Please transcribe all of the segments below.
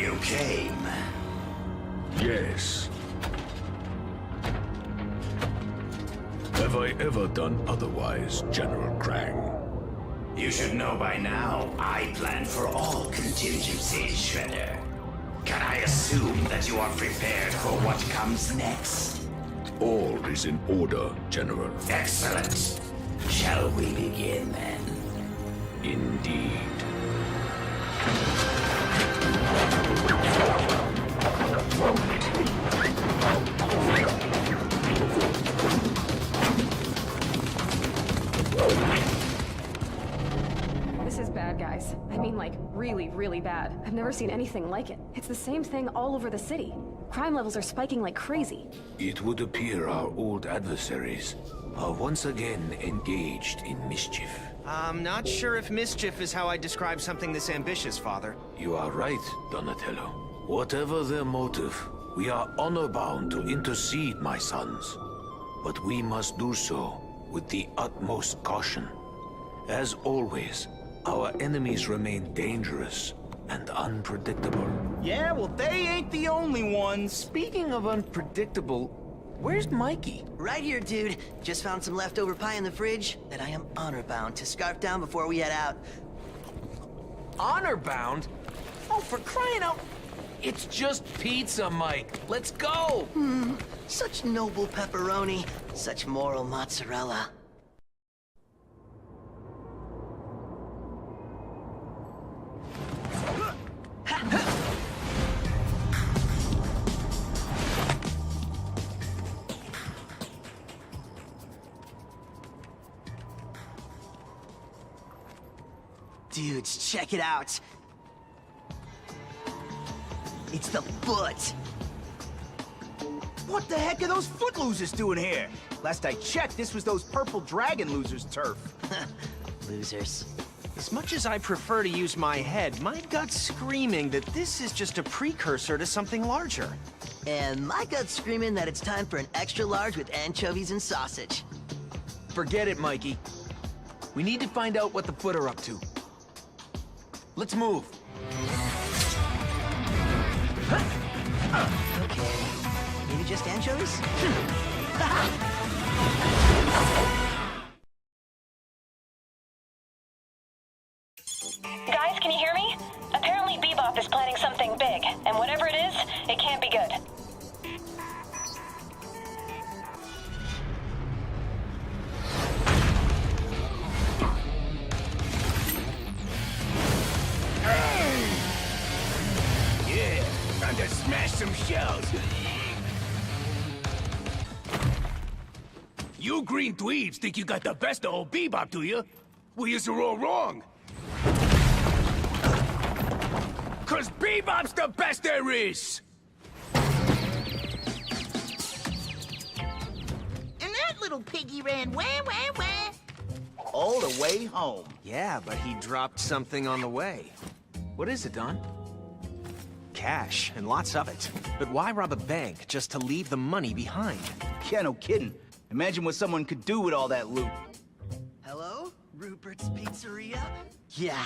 You came. Yes. Have I ever done otherwise, General Krang? You should know by now, I plan for all contingencies, Shredder. Can I assume that you are prepared for what comes next? All is in order, General. Excellent. Shall we begin then? Indeed. This is bad, guys. I mean, like, really, really bad. I've never seen anything like it. It's the same thing all over the city. Crime levels are spiking like crazy. It would appear our old adversaries are once again engaged in mischief. I'm not sure if mischief is how I describe something this ambitious, Father. You are right, Donatello. Whatever their motive, we are honor-bound to intercede, my sons. But we must do so with the utmost caution. As always, our enemies remain dangerous and unpredictable. Yeah, well, they ain't the only ones. Speaking of unpredictable, where's Mikey? Right here, dude. Just found some leftover pie in the fridge that I am honor-bound to scarf down before we head out. Honor-bound? Oh, for crying out... It's just pizza, Mike. Let's go! Such noble pepperoni, such moral mozzarella. Dudes, check it out. It's the foot. What the heck are those foot losers doing here? Last I checked, this was those purple dragon losers' turf. Losers. As much as I prefer to use my head, my gut's screaming that this is just a precursor to something larger. And my gut's screaming that it's time for an extra large with anchovies and sausage. Forget it, Mikey. We need to find out what the Foot are up to. Let's move. Okay. Maybe just anchovies? Guys, can you hear me? Apparently Bebop is planning something big, and whatever it is, it can't be good. Yeah, time to smash some shells. You green dweebs think you got the best of old Bebop, do you? Well, you're all wrong. Cause Bebop's the best there is! And that little piggy ran where? All the way home. Yeah, but he dropped something on the way. What is it, Don? Cash, and lots of it. But why rob a bank just to leave the money behind? Yeah, no kidding. Imagine what someone could do with all that loot. Hello? Rupert's Pizzeria? Yeah,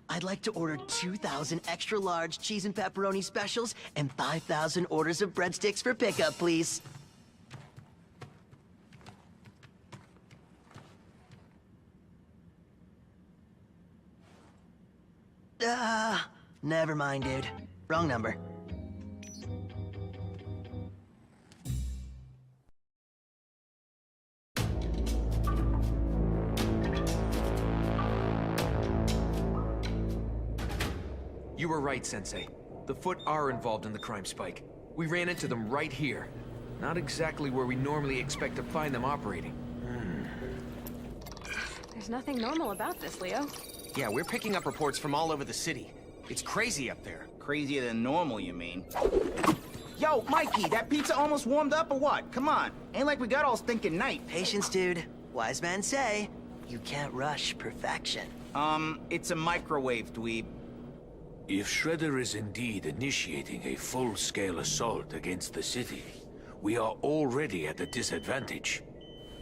I'd like to order 2,000 extra large cheese and pepperoni specials and 5,000 orders of breadsticks for pickup, please. Never mind, dude. Wrong number. You were right, Sensei. The Foot are involved in the crime spike. We ran into them right here. Not exactly where we normally expect to find them operating. There's nothing normal about this, Leo. Yeah, we're picking up reports from all over the city. It's crazy up there. Crazier than normal, you mean? Yo, Mikey, that pizza almost warmed up or what? Come on. Ain't like we got all stinking night. Patience, dude. Wise men say, you can't rush perfection. It's a microwave, dweeb. If Shredder is indeed initiating a full-scale assault against the city, we are already at a disadvantage.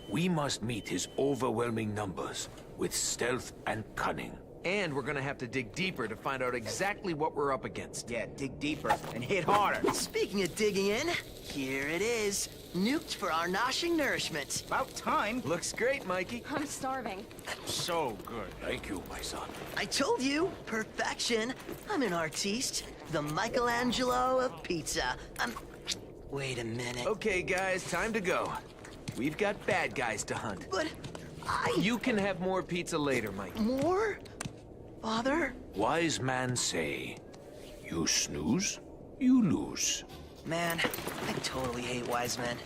We must meet his overwhelming numbers with stealth and cunning. And we're gonna have to dig deeper to find out exactly what we're up against. Yeah, dig deeper and hit harder. Speaking of digging in, here it is. Nuked for our noshing nourishment. About time. Looks great, Mikey. I'm starving. So good. Thank you, my son. I told you, perfection. I'm an artiste, the Michelangelo of pizza. Wait a minute. Okay, guys, time to go. We've got bad guys to hunt. But You can have more pizza later, Mikey. More? Father? Wise man say, you snooze, you lose. Man, I totally hate wise men.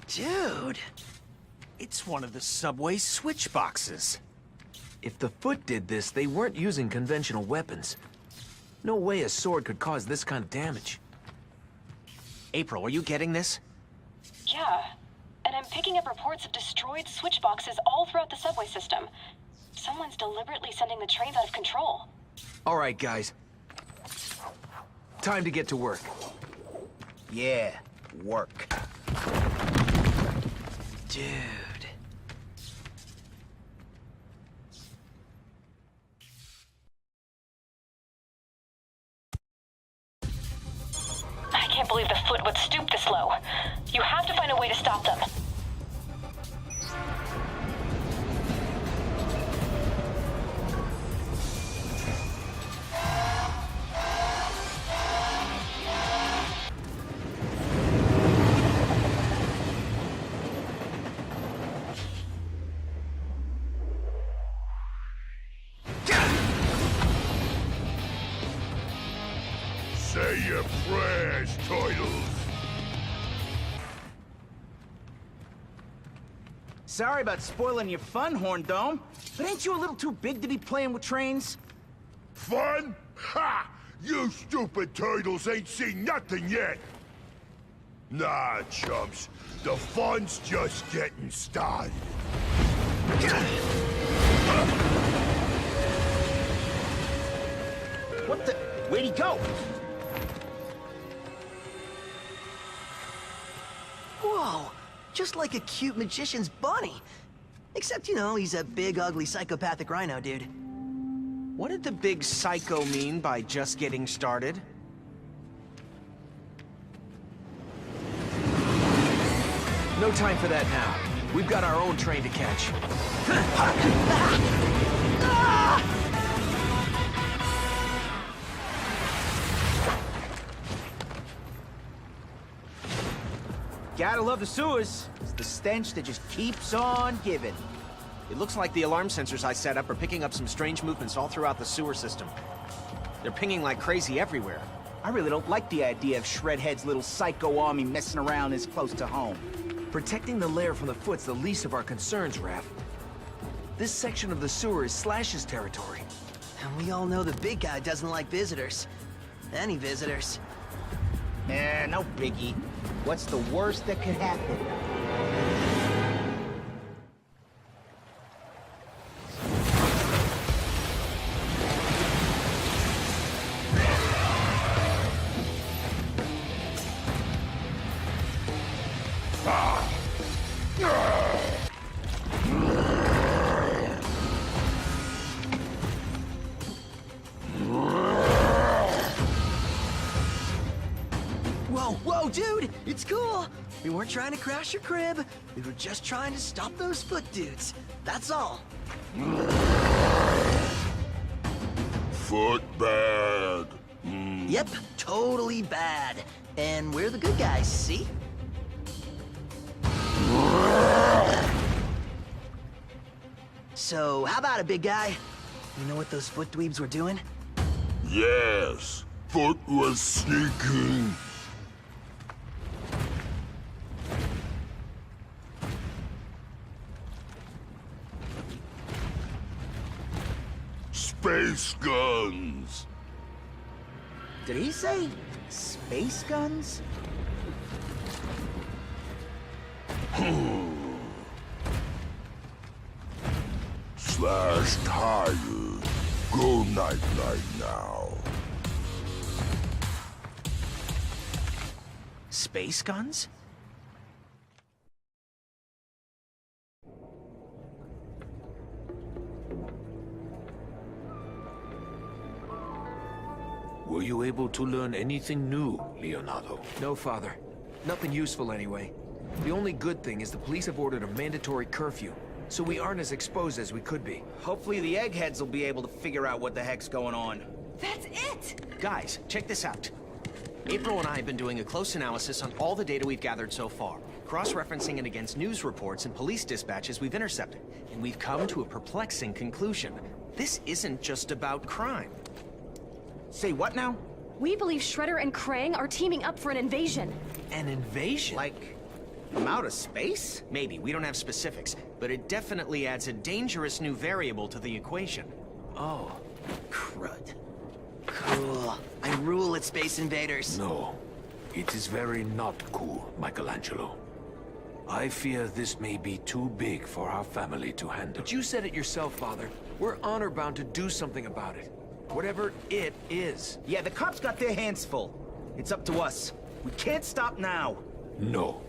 Dude. It's one of the subway switch boxes. If the Foot did this, they weren't using conventional weapons. No way a sword could cause this kind of damage. April, are you getting this? Yeah. And I'm picking up reports of destroyed switch boxes all throughout the subway system. Someone's deliberately sending the trains out of control. All right, guys. Time to get to work. Yeah, work. Dude. I can't believe the Foot would stoop this low. You have to find a way to stop them. Say your prayers, turtles. Sorry about spoiling your fun, Horn Dome. But ain't you a little too big to be playing with trains? Fun? Ha! You stupid turtles ain't seen nothing yet. Nah, chumps. The fun's just getting started. What the? Where'd he go? Whoa, just like a cute magician's bunny. Except, you know, he's a big, ugly, psychopathic rhino, dude. What did the big psycho mean by just getting started? No time for that now. We've got our own train to catch. Gotta love the sewers. It's the stench that just keeps on giving. It looks like the alarm sensors I set up are picking up some strange movements all throughout the sewer system. They're pinging like crazy everywhere. I really don't like the idea of Shredhead's little psycho army messing around this close to home. Protecting the lair from the Foot's the least of our concerns, Raph. This section of the sewer is Slash's territory. And we all know the big guy doesn't like visitors. Any visitors. Nah, no biggie. What's the worst that could happen? Whoa, dude! It's cool! We weren't trying to crash your crib. We were just trying to stop those Foot dudes. That's all. Foot bad. Yep, totally bad. And we're the good guys, see? So, how about it, big guy? You know what those Foot dweebs were doing? Yes. Foot was sneaking. Space guns. Did he say space guns? Slash tired. Go night-night now. Space guns? Were you able to learn anything new, Leonardo? No, Father. Nothing useful anyway. The only good thing is the police have ordered a mandatory curfew, so we aren't as exposed as we could be. Hopefully the eggheads will be able to figure out what the heck's going on. That's it! Guys, check this out. April and I have been doing a close analysis on all the data we've gathered so far, cross-referencing it against news reports and police dispatches we've intercepted, and we've come to a perplexing conclusion. This isn't just about crime. Say what now? We believe Shredder and Krang are teaming up for an invasion. An invasion? Like, from outer space? Maybe, we don't have specifics, but it definitely adds a dangerous new variable to the equation. Oh, crud. Cool. I rule at Space Invaders. No. It is very not cool, Michelangelo. I fear this may be too big for our family to handle. But you said it yourself, Father. We're honor-bound to do something about it. Whatever it is. Yeah, the cops got their hands full. It's up to us. We can't stop now. No.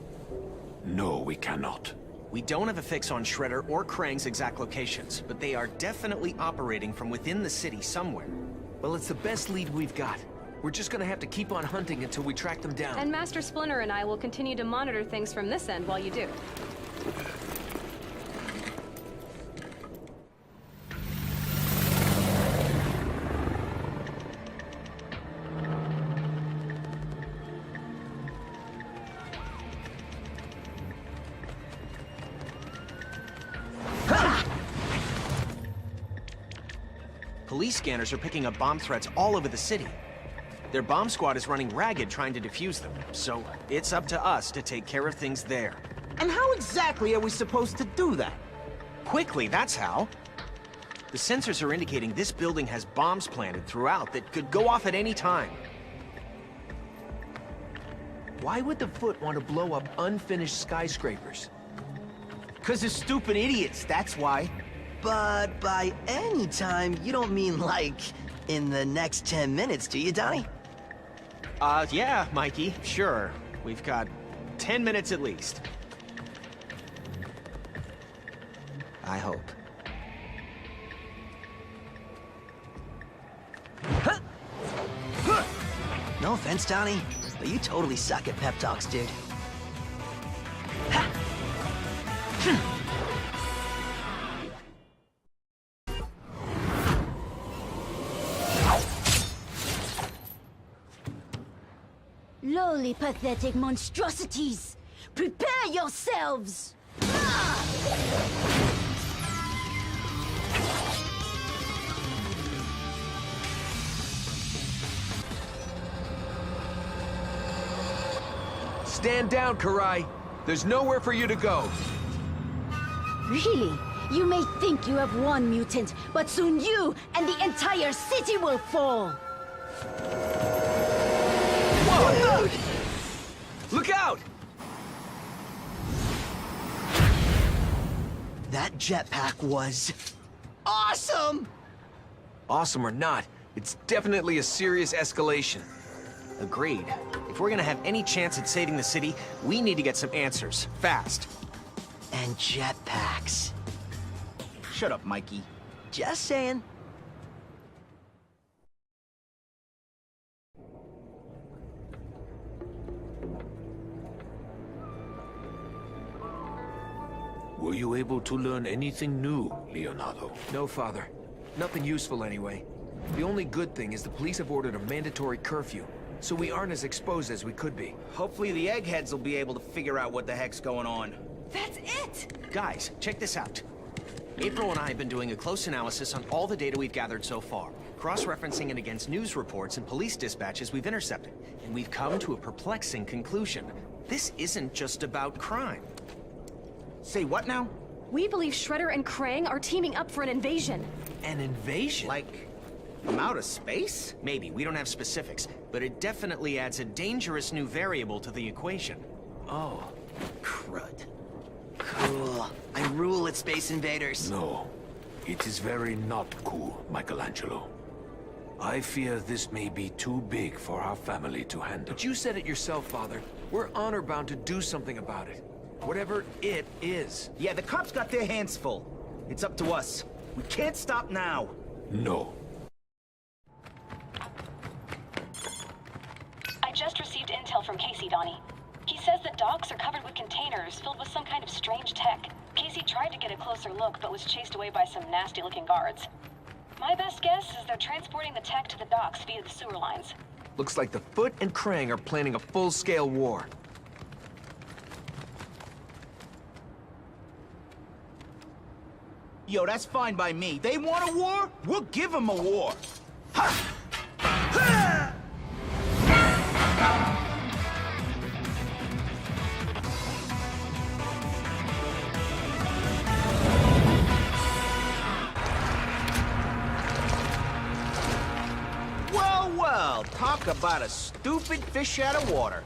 No, we cannot. We don't have a fix on Shredder or Krang's exact locations, but they are definitely operating from within the city somewhere. Well, it's the best lead we've got. We're just gonna have to keep on hunting until we track them down. And Master Splinter and I will continue to monitor things from this end while you do. Police scanners are picking up bomb threats all over the city. Their bomb squad is running ragged trying to defuse them, so it's up to us to take care of things there. And how exactly are we supposed to do that? Quickly, that's how. The sensors are indicating this building has bombs planted throughout that could go off at any time. Why would the Foot want to blow up unfinished skyscrapers? 'Cause they're stupid idiots, that's why. But by any time, you don't mean like in the next 10 minutes, do you, Donnie? Yeah, Mikey, sure. We've got 10 minutes at least. I hope. No offense, Donnie, but you totally suck at pep talks, dude. Lowly, pathetic monstrosities! Prepare yourselves! Stand down, Karai. There's nowhere for you to go. Really? You may think you have won, mutant, but soon you and the entire city will fall! Whoa! Look out! That jetpack was awesome! Awesome or not, it's definitely a serious escalation. Agreed. If we're gonna have any chance at saving the city, we need to get some answers, fast. And jetpacks. Shut up, Mikey. Just saying. Were you able to learn anything new, Leonardo? No, Father. Nothing useful anyway. The only good thing is the police have ordered a mandatory curfew, so we aren't as exposed as we could be. Hopefully the eggheads will be able to figure out what the heck's going on. That's it! Guys, check this out. April and I have been doing a close analysis on all the data we've gathered so far, cross-referencing it against news reports and police dispatches we've intercepted, and we've come to a perplexing conclusion. This isn't just about crime. Say what now? We believe Shredder and Krang are teaming up for an invasion. An invasion? Like, from outer space? Maybe, we don't have specifics, but it definitely adds a dangerous new variable to the equation. Oh, crud. Cool. I rule at Space Invaders. No. It is very not cool, Michelangelo. I fear this may be too big for our family to handle. But you said it yourself, Father. We're honor-bound to do something about it. Whatever it is. Yeah, the cops got their hands full. It's up to us. We can't stop now. No. from Casey, Donnie. He says the docks are covered with containers filled with some kind of strange tech. Casey tried to get a closer look, but was chased away by some nasty-looking guards. My best guess is they're transporting the tech to the docks via the sewer lines. Looks like the Foot and Krang are planning a full-scale war. Yo, that's fine by me. They want a war? We'll give them a war. Ha! Ha! Well, well, talk about a stupid fish out of water.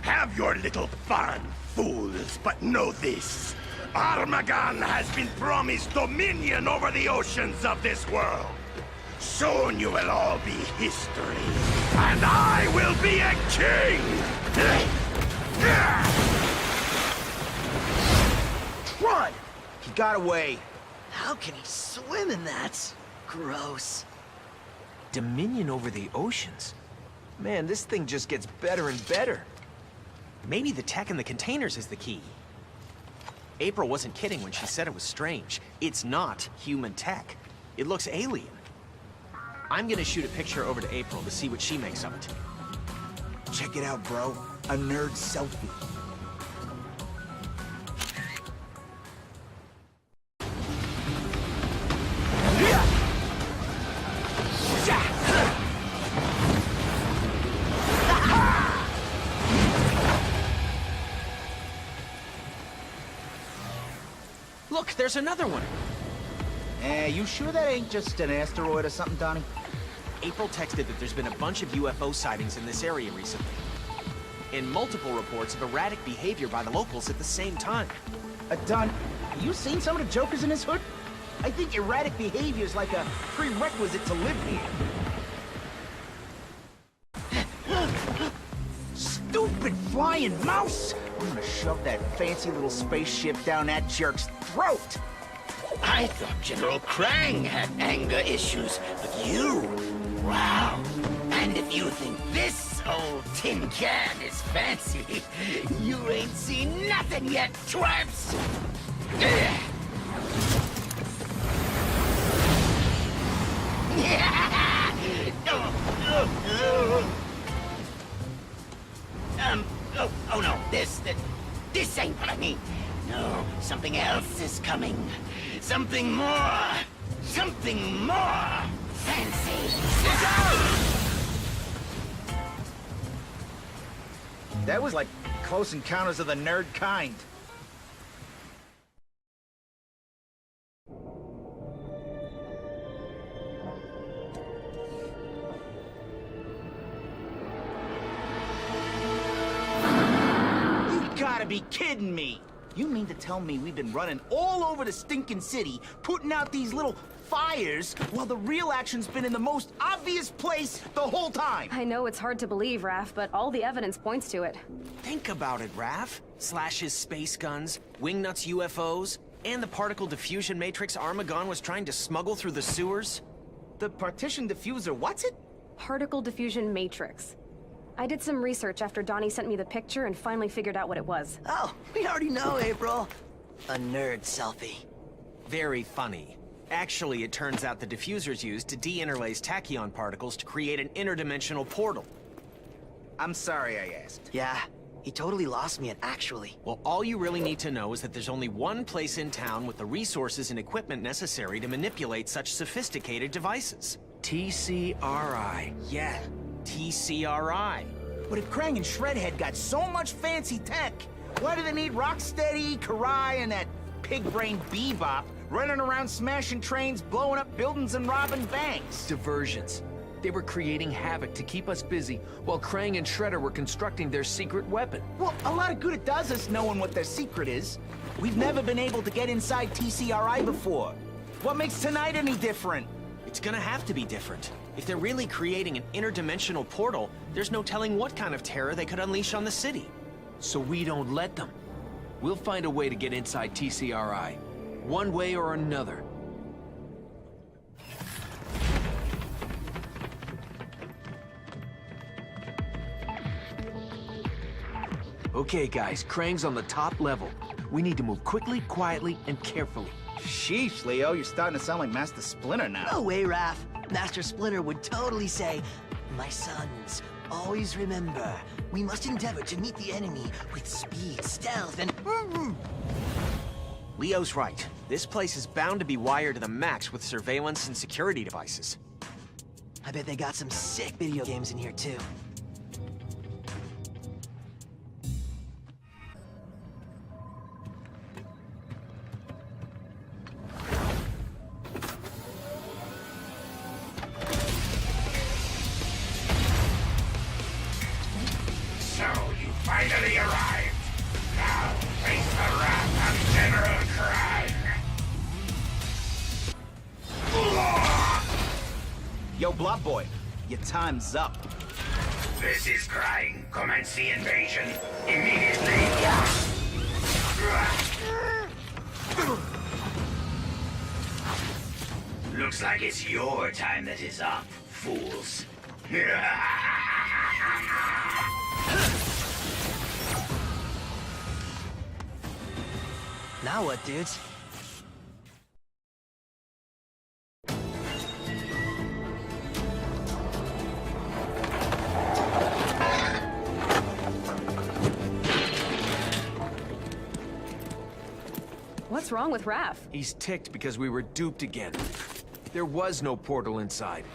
Have your little fun, fools, but know this. Armageddon has been promised dominion over the oceans of this world. Soon you will all be history, and I will be a king! Run! He got away. How can he swim in that? Gross. Dominion over the oceans? Man, this thing just gets better and better. Maybe the tech in the containers is the key. April wasn't kidding when she said it was strange. It's not human tech. It looks alien. I'm gonna shoot a picture over to April to see what she makes of it. Check it out, bro. A nerd selfie. Look, there's another one. You sure that ain't just an asteroid or something, Donnie? April texted that there's been a bunch of UFO sightings in this area recently. And multiple reports of erratic behavior by the locals at the same time. Don, you seen some of the jokers in this hood? I think erratic behavior is like a prerequisite to live here. Stupid flying mouse! I'm gonna shove that fancy little spaceship down that jerk's throat! I thought General Krang had anger issues, but you... Wow. And if you think this old tin can is fancy, you ain't seen nothing yet, twerps! Oh no, this ain't what I mean. No, something else is coming. Something more fancy. That was like Close Encounters of the Nerd kind. You gotta be kidding me! You mean to tell me we've been running all over the stinking city, putting out these little fires, while the real action's been in the most obvious place the whole time? I know it's hard to believe, Raph, but all the evidence points to it. Think about it, Raph. Slash's space guns, Wingnut's UFOs, and the particle diffusion matrix Armageddon was trying to smuggle through the sewers. The partition diffuser, what's it? Particle diffusion matrix. I did some research after Donnie sent me the picture and finally figured out what it was. Oh, we already know, April. A nerd selfie. Very funny. Actually, it turns out the diffuser's used to de-interlace tachyon particles to create an interdimensional portal. I'm sorry I asked. Yeah, he totally lost me at actually. Well, all you really need to know is that there's only one place in town with the resources and equipment necessary to manipulate such sophisticated devices. TCRI. Yeah, TCRI. But if Krang and Shredhead got so much fancy tech, why do they need Rocksteady, Karai, and that pig-brained Bebop running around smashing trains, blowing up buildings, and robbing banks? Diversions. They were creating havoc to keep us busy, while Krang and Shredder were constructing their secret weapon. Well, a lot of good it does us knowing what their secret is. We've never been able to get inside TCRI before. What makes tonight any different? It's gonna have to be different. If they're really creating an interdimensional portal, there's no telling what kind of terror they could unleash on the city. So we don't let them. We'll find a way to get inside TCRI. One way or another. Okay, guys, Krang's on the top level. We need to move quickly, quietly, and carefully. Sheesh, Leo, you're starting to sound like Master Splinter now. No way, Raph. Master Splinter would totally say, "My sons, always remember, we must endeavor to meet the enemy with speed, stealth, and..." Leo's right. This place is bound to be wired to the max with surveillance and security devices. I bet they got some sick video games in here, too. So you finally arrived. Now face the wrath of General Krang. Yo, Blob Boy, your time's up. This is Krang. Commence the invasion immediately. Looks like it's your time that is up, fools. Now what, dudes? What's wrong with Raph? He's ticked because we were duped again. There was no portal inside.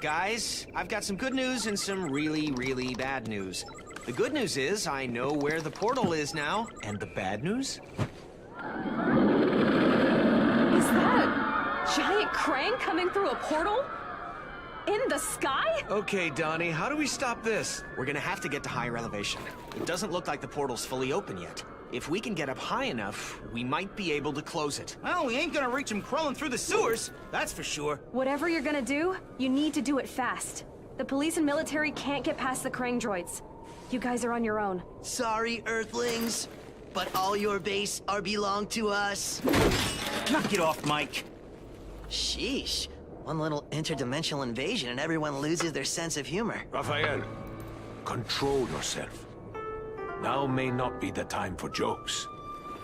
Guys, I've got some good news and some really, really bad news. The good news is I know where the portal is now. And the bad news? Is that a giant Krang coming through a portal? In the sky? Okay, Donnie, how do we stop this? We're gonna have to get to higher elevation. It doesn't look like the portal's fully open yet. If we can get up high enough, we might be able to close it. Well, we ain't gonna reach him crawling through the sewers, that's for sure. Whatever you're gonna do, you need to do it fast. The police and military can't get past the Krang droids. You guys are on your own. Sorry, Earthlings, but all your base are belong to us. Knock it off, Mike. Sheesh. One little interdimensional invasion and everyone loses their sense of humor. Raphael, control yourself. Now may not be the time for jokes,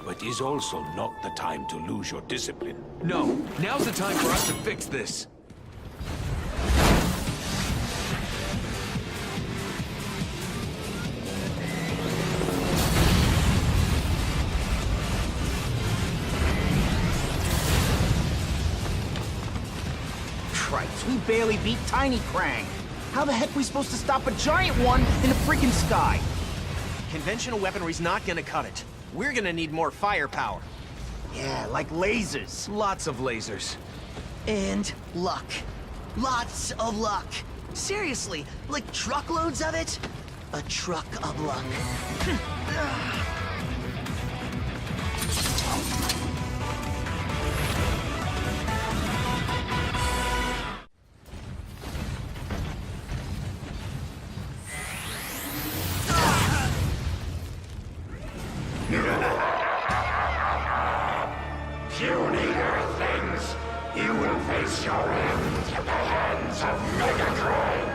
but is also not the time to lose your discipline. No, now's the time for us to fix this. Christ, we barely beat Tiny Krang. How the heck we supposed to stop a giant one in the freaking sky? Conventional weaponry's not gonna cut it. We're gonna need more firepower. Yeah, like lasers. Lots of lasers. And luck. Lots of luck. Seriously, like truckloads of it? A truck of luck. Puny Earthlings, you will face your end at the hands of Mega Krang.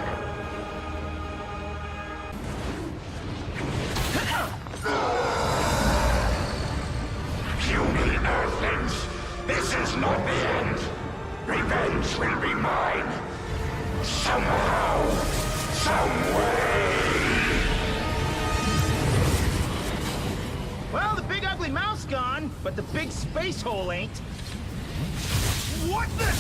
Puny Earthlings, this is not the end. Revenge will be mine. Somehow, some way. Well, the big ugly mouse gone, but the big space hole ain't. What the?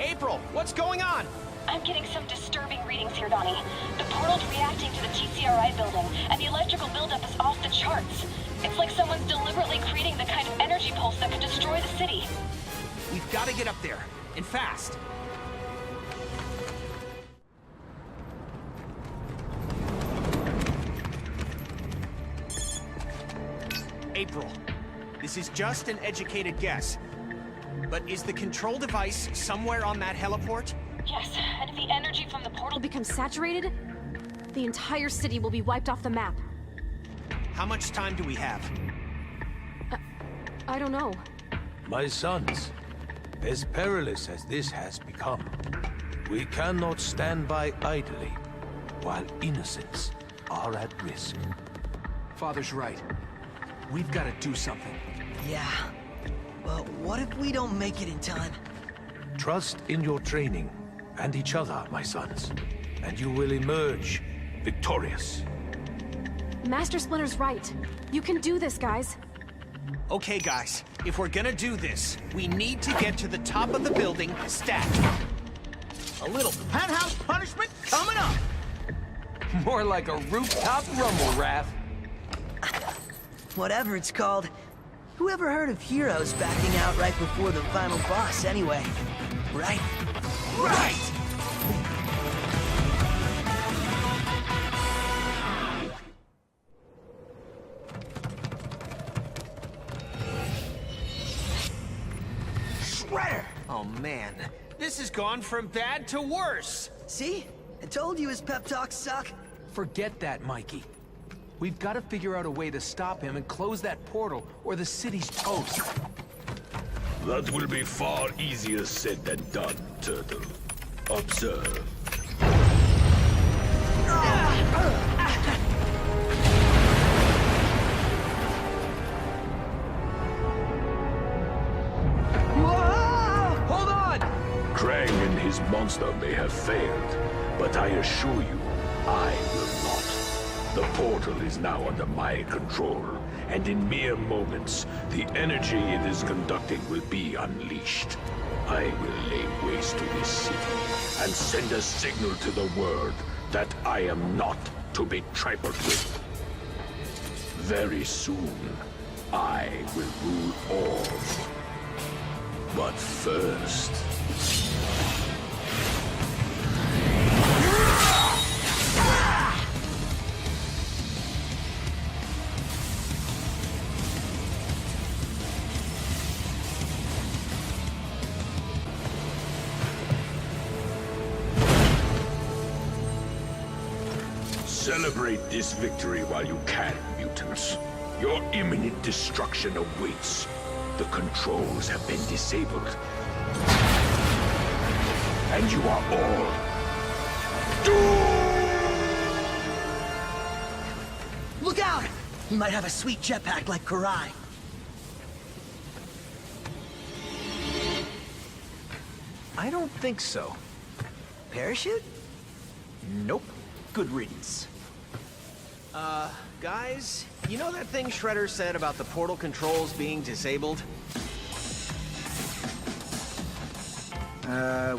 April, what's going on? I'm getting some disturbing readings here, Donnie. The portal's reacting to the TCRI building, and the electrical buildup is off the charts. It's like someone's deliberately creating the kind of energy pulse that could destroy the city. We've got to get up there, and fast. April, this is just an educated guess. But is the control device somewhere on that heliport? Yes, and if the energy from the portal Becomes saturated, the entire city will be wiped off the map. How much time do we have? I don't know. My sons, as perilous as this has become, We cannot stand by idly while innocents are at risk. Father's right. We've got to do something. Yeah. But what if we don't make it in time? Trust in your training and each other, my sons, and you will emerge victorious. Master Splinter's right. You can do this, guys. Okay, guys. If we're gonna do this, we need to get to the top of the building, stat. A little penthouse punishment coming up! More like a rooftop rumble, Raph. Whatever it's called. Who ever heard of heroes backing out right before the final boss anyway? Right? Right! Shredder! Oh man, this has gone from bad to worse. See? I told you his pep talks suck. Forget that, Mikey. We've got to figure out a way to stop him and close that portal, or the city's toast. That will be far easier said than done, Turtle. Observe. Hold on! Krang and his monster may have failed, but I assure you, I will not. The portal is now under my control, and in mere moments, the energy it is conducting will be unleashed. I will lay waste to this city, and send a signal to the world that I am not to be trifled with. Very soon, I will rule all. But first... Celebrate this victory while you can, mutants. Your imminent destruction awaits. The controls have been disabled. And you are all doomed! Look out! He might have a sweet jetpack like Karai. I don't think so. Parachute? Nope. Good riddance. Guys, you know that thing Shredder said about the portal controls being disabled?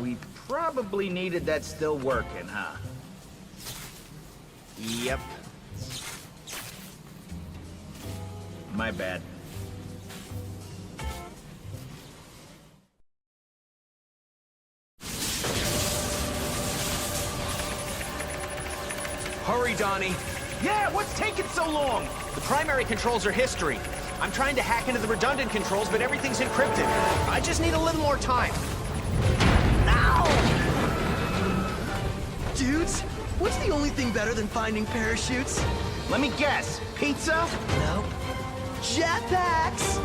We probably needed that still working, huh? Yep. My bad. Hurry, Donnie. Yeah, what's taking so long? The primary controls are history. I'm trying to hack into the redundant controls, but everything's encrypted. I just need a little more time. Ow! Dudes, what's the only thing better than finding parachutes? Let me guess. Pizza? Nope. Jetpacks!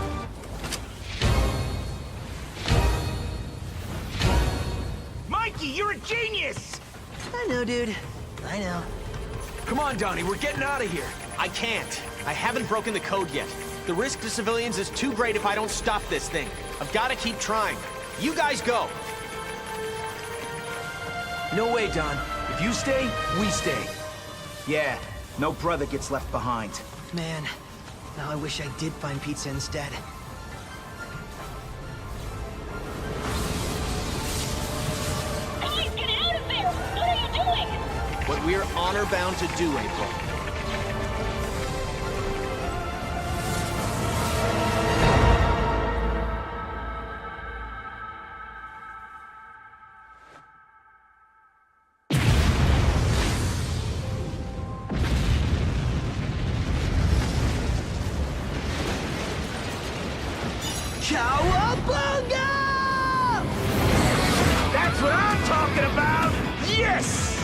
Mikey, you're a genius! I know, dude. I know. Come on, Donnie, we're getting out of here. I can't. I haven't broken the code yet. The risk to civilians is too great if I don't stop this thing. I've got to keep trying. You guys go. No way, Don. If you stay, we stay. Yeah, no brother gets left behind. Man, now I wish I did find pizza instead. Guys, get out of there! What are you doing? What we're honor-bound to do, April. Cowabunga! That's what I'm talking about! Yes!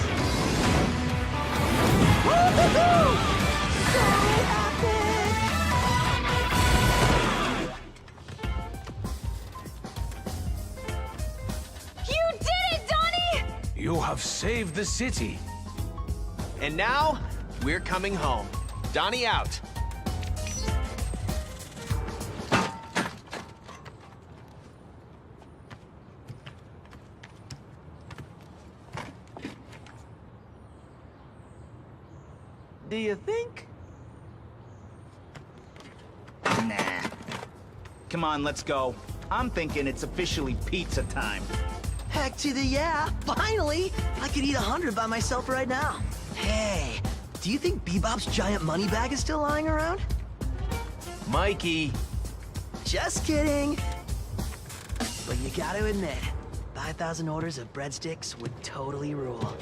Woo-hoo-hoo! So epic! You did it, Donnie! have saved the city. And now, we're coming home. Donnie out. Do you think? Nah. Come on, let's go. I'm thinking it's officially pizza time. Heck to the yeah! Finally! I could eat 100 by myself right now. Hey, do you think Bebop's giant money bag is still lying around? Mikey. Just kidding. But you gotta admit, 5,000 orders of breadsticks would totally rule.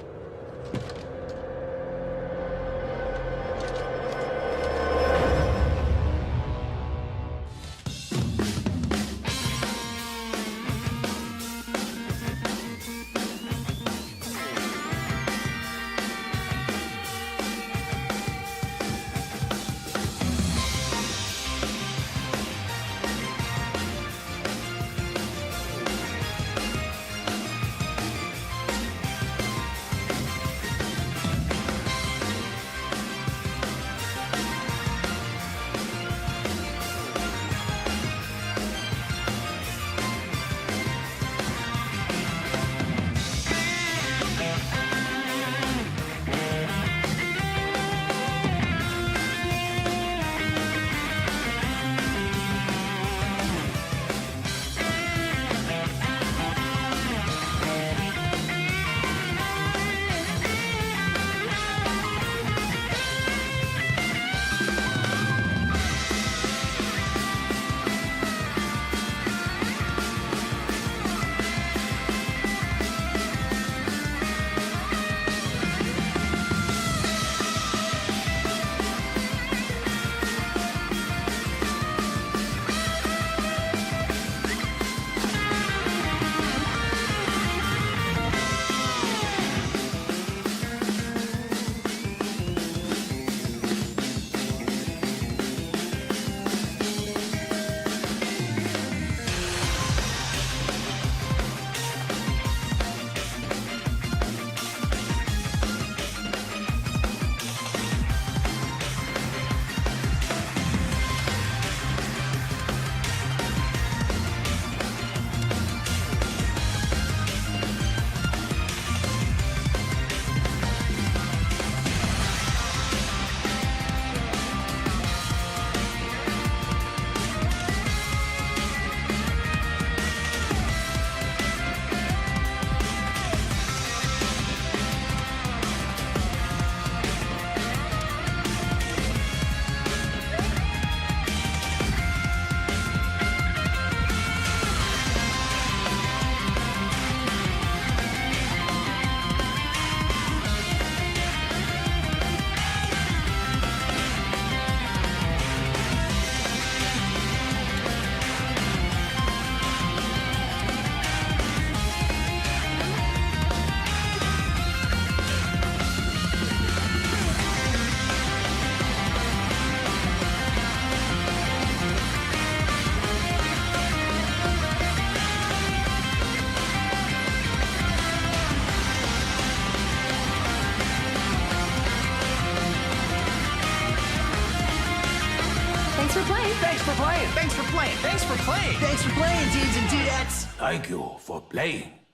Thanks for playing. Thanks for playing. Thanks for playing. Thanks for playing. Thanks for playing, dudes and dudettes! Thank you for playing.